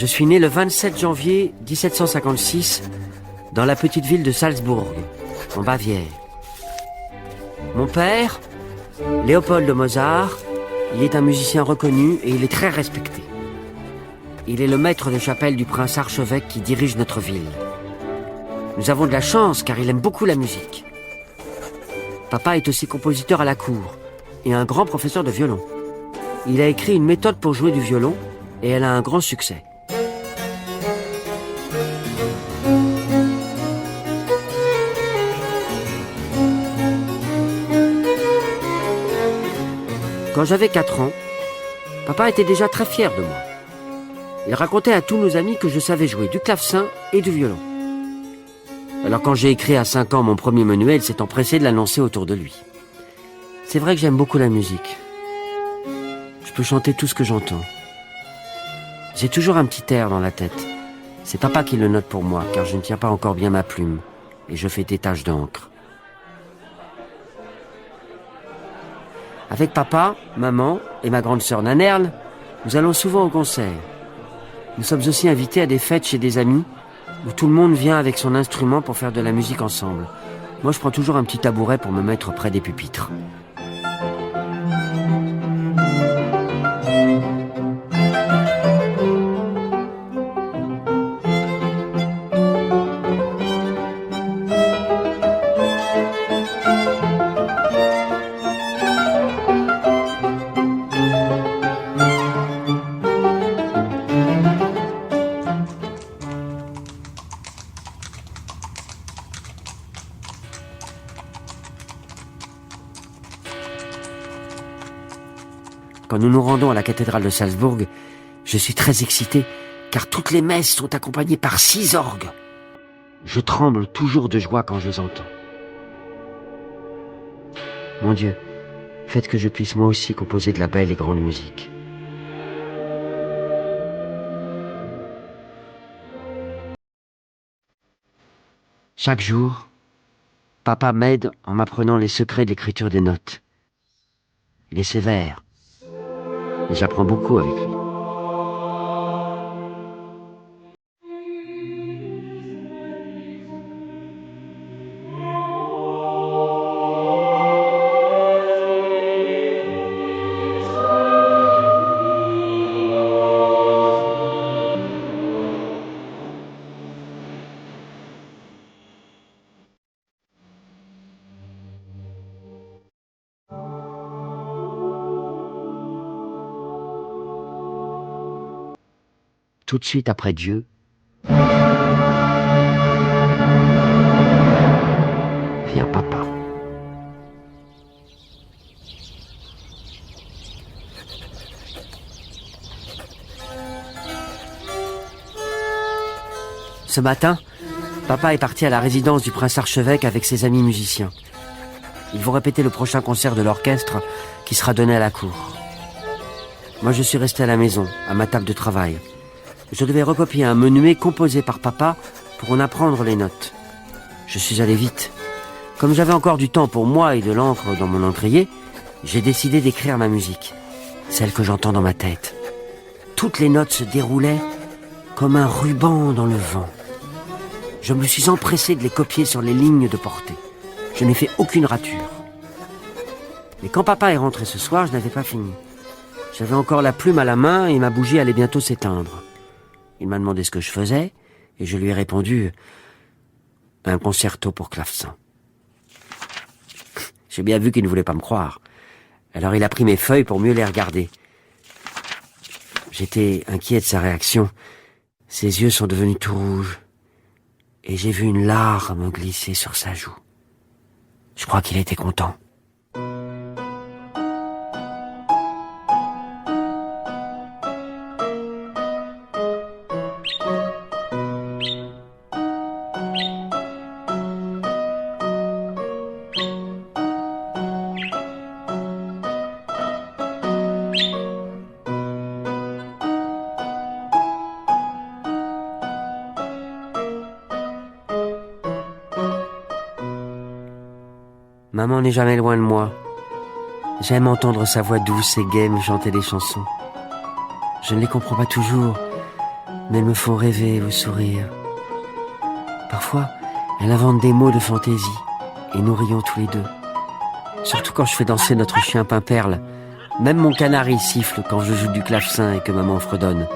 Je suis né le 27 janvier 1756 dans la petite ville de Salzbourg, en Bavière. Mon père, Léopold de Mozart, il est un musicien reconnu et il est très respecté. Il est le maître de chapelle du prince archevêque qui dirige notre ville. Nous avons de la chance car il aime beaucoup la musique. Papa est aussi compositeur à la cour et un grand professeur de violon. Il a écrit une méthode pour jouer du violon et elle a un grand succès. Quand j'avais 4 ans, papa était déjà très fier de moi. Il racontait à tous nos amis que je savais jouer du clavecin et du violon. Alors quand j'ai écrit à 5 ans mon premier manuel, il s'est empressé de l'annoncer autour de lui. C'est vrai que j'aime beaucoup la musique. Je peux chanter tout ce que j'entends. J'ai toujours un petit air dans la tête. C'est papa qui le note pour moi, car je ne tiens pas encore bien ma plume, et je fais des taches d'encre. Avec papa, maman et ma grande sœur Nanerle, nous allons souvent au concert. Nous sommes aussi invités à des fêtes chez des amis, où tout le monde vient avec son instrument pour faire de la musique ensemble. Moi, je prends toujours un petit tabouret pour me mettre près des pupitres. Quand nous nous rendons à la cathédrale de Salzbourg, je suis très excité, car toutes les messes sont accompagnées par 6 orgues. Je tremble toujours de joie quand je les entends. Mon Dieu, faites que je puisse moi aussi composer de la belle et grande musique. Chaque jour, papa m'aide en m'apprenant les secrets de l'écriture des notes. Il est sévère. Et j'apprends beaucoup avec lui. Tout de suite après Dieu, vient papa. Ce matin, papa est parti à la résidence du prince archevêque avec ses amis musiciens. Ils vont répéter le prochain concert de l'orchestre qui sera donné à la cour. Moi, je suis resté à la maison, à ma table de travail. Je devais recopier un menuet composé par papa pour en apprendre les notes. Je suis allé vite. Comme j'avais encore du temps pour moi et de l'encre dans mon encrier, j'ai décidé d'écrire ma musique, celle que j'entends dans ma tête. Toutes les notes se déroulaient comme un ruban dans le vent. Je me suis empressé de les copier sur les lignes de portée. Je n'ai fait aucune rature. Mais quand papa est rentré ce soir, je n'avais pas fini. J'avais encore la plume à la main et ma bougie allait bientôt s'éteindre. Il m'a demandé ce que je faisais, et je lui ai répondu « Un concerto pour clavecin ». J'ai bien vu qu'il ne voulait pas me croire. Alors il a pris mes feuilles pour mieux les regarder. J'étais inquiet de sa réaction. Ses yeux sont devenus tout rouges, et j'ai vu une larme glisser sur sa joue. Je crois qu'il était content. Maman n'est jamais loin de moi. J'aime entendre sa voix douce et gaie me chanter des chansons. Je ne les comprends pas toujours, mais elles me font rêver ou sourire. Parfois, elle invente des mots de fantaisie et nous rions tous les deux. Surtout quand je fais danser notre chien Pimperle. Même mon canari siffle quand je joue du clavecin et que maman fredonne.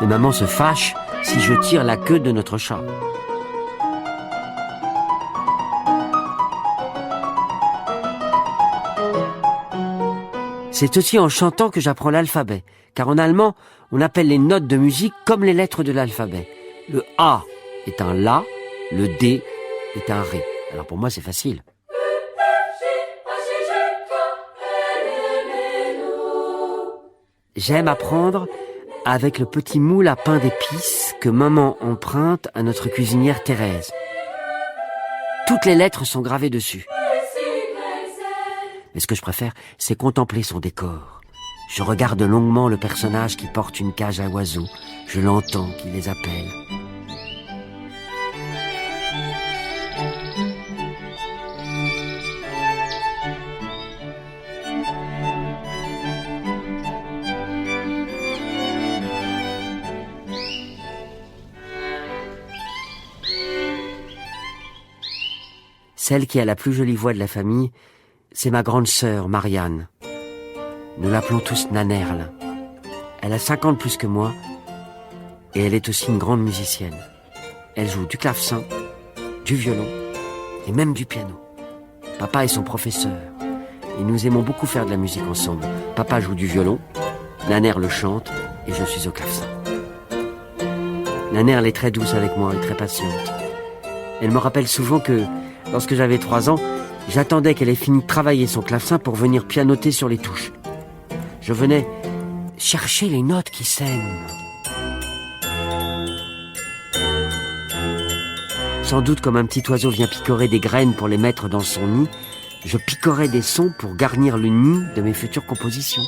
Et maman se fâche si je tire la queue de notre chat. C'est aussi en chantant que j'apprends l'alphabet, car en allemand, on appelle les notes de musique comme les lettres de l'alphabet. Le A est un La, le D est un Ré. Alors pour moi, c'est facile. J'aime apprendre avec le petit moule à pain d'épices que maman emprunte à notre cuisinière Thérèse. Toutes les lettres sont gravées dessus. Mais ce que je préfère, c'est contempler son décor. Je regarde longuement le personnage qui porte une cage à oiseaux. Je l'entends qui les appelle. Celle qui a la plus jolie voix de la famille, c'est ma grande sœur, Marianne. Nous l'appelons tous Nanerle. Elle a 5 ans de plus que moi et elle est aussi une grande musicienne. Elle joue du clavecin, du violon et même du piano. Papa est son professeur et nous aimons beaucoup faire de la musique ensemble. Papa joue du violon, Nanerle chante et je suis au clavecin. Nanerle est très douce avec moi et très patiente. Elle me rappelle souvent que lorsque j'avais 3 ans, j'attendais qu'elle ait fini de travailler son clavecin pour venir pianoter sur les touches. Je venais chercher les notes qui saignent. Sans doute comme un petit oiseau vient picorer des graines pour les mettre dans son nid, je picorais des sons pour garnir le nid de mes futures compositions.